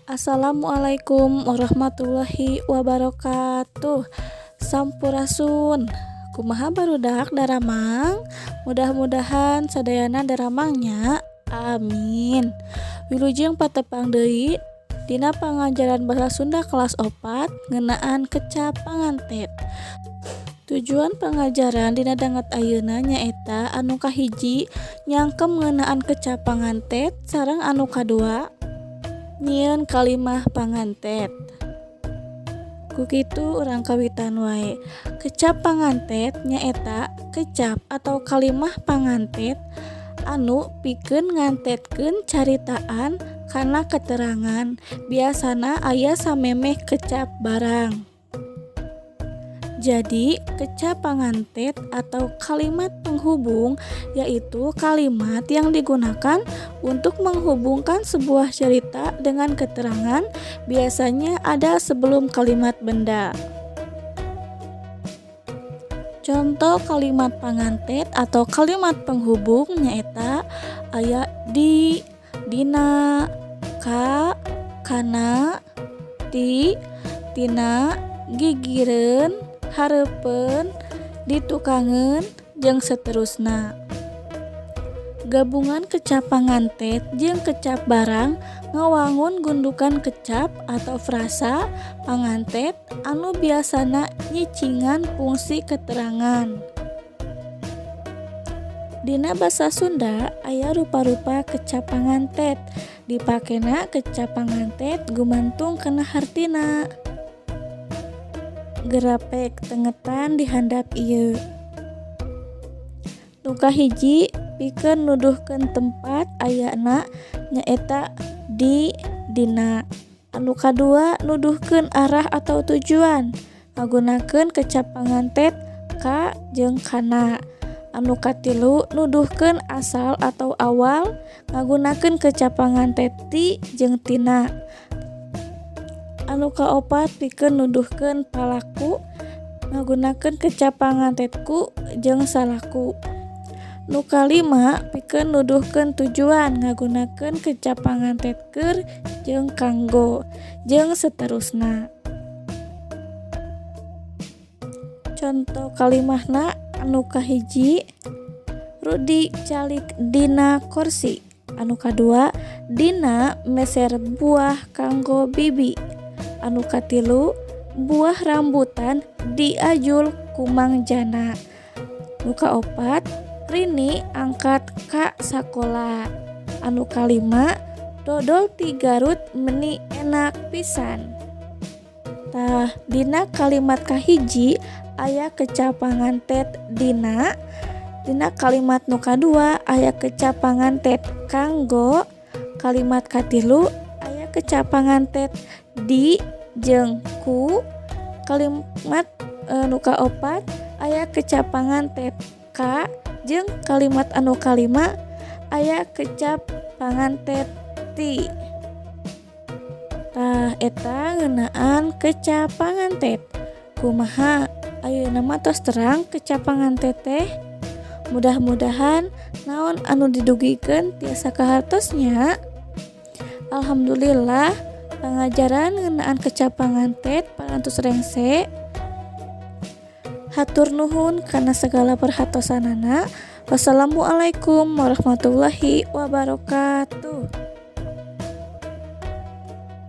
Assalamualaikum warahmatullahi wabarakatuh. Sampurasun. Kumaha barudak daramang? Mudah-mudahan sadayana daramangnya. Amin. Wilujeng patepang deui dina pangajaran basa Sunda kelas 4 ngeunaan kecap pangantet. Tujuan pengajaran dina dangat ayeuna nyaeta anu kahiji nyangkem ngeunaan kecap pangantet sareng anu kadua nyieun kalimah pangantet. Kukitu urang kawitan wae. Kecap pangantet nyaeta kecap atau kalimah pangantet anu pikeun ngantetkeun caritaan kana keterangan. Biasana aya samemeh kecap barang. Jadi, kecap pangantet atau kalimat penghubung yaitu kalimat yang digunakan untuk menghubungkan sebuah cerita dengan keterangan, biasanya ada sebelum kalimat benda. Contoh kalimat pangantet atau kalimat penghubung nyaeta aya di, dina, ka, kana, ti, tina, gigireun, hareupeun, ditukangeun, jeung saterusna. Gabungan kecap pangantet jeung kecap barang ngawangun gundukan kecap atau frasa pangantet anu biasana nyicingan fungsi keterangan. Dina basa Sunda aya rupa-rupa kecap pangantet. Dipakena kecap pangantet gumantung kana hartina. Gerapek tengetan di handap ieu. Nu kahiji pikeun nuduhkeun tempat ayana nyaeta di, dina. Anu kadua nuduhkeun arah atau tujuan ngagunakeun kecap pangantet ka jeung kana. Anu katilu nuduhkeun asal atau awal ngagunakeun kecap pangantet ti jeung tina. Anu kaopat pikeun nuduhkeun palaku ngagunakeun kecap pangantet ku jeung salaku. Nu kalima pikeun nuduhkeun tujuan ngagunakeun kecap pangantet keur jeung kanggo jeung saterusna. Contoh kalimahna anu kahiji Rudi calik dina kursi. Anu kadua Dina meser buah kanggo bibi. Anu katilu buah rambutan diajul ku Mang Jana. Nu kaopat Rini angkat ka sakola. Anu kalima dodol ti Garut meuni enak pisan. Tah dina kalimat kahiji aya kecap pangantet dina. Dina kalimat nu kadua aya kecap pangantet kanggo. Kalimat katilu aya kecap pangantet di jeung ku. Kalimat nu kaopat aya kecap pangantet ka jeung kalimat anu kalima aya kecap pangantet ti. Tah eta ngeunaan kecap pangantet. Kumaha ayeuna mah tos terang kecap pangantet teh? Mudah-mudahan naon anu didugikeun tiasa kahartosnya. Alhamdulillah pengajaran ngeunaan kecap pangantet parantos rengse. Hatur nuhun kana segala perhatosanana. Wassalamualaikum warahmatullahi wabarakatuh.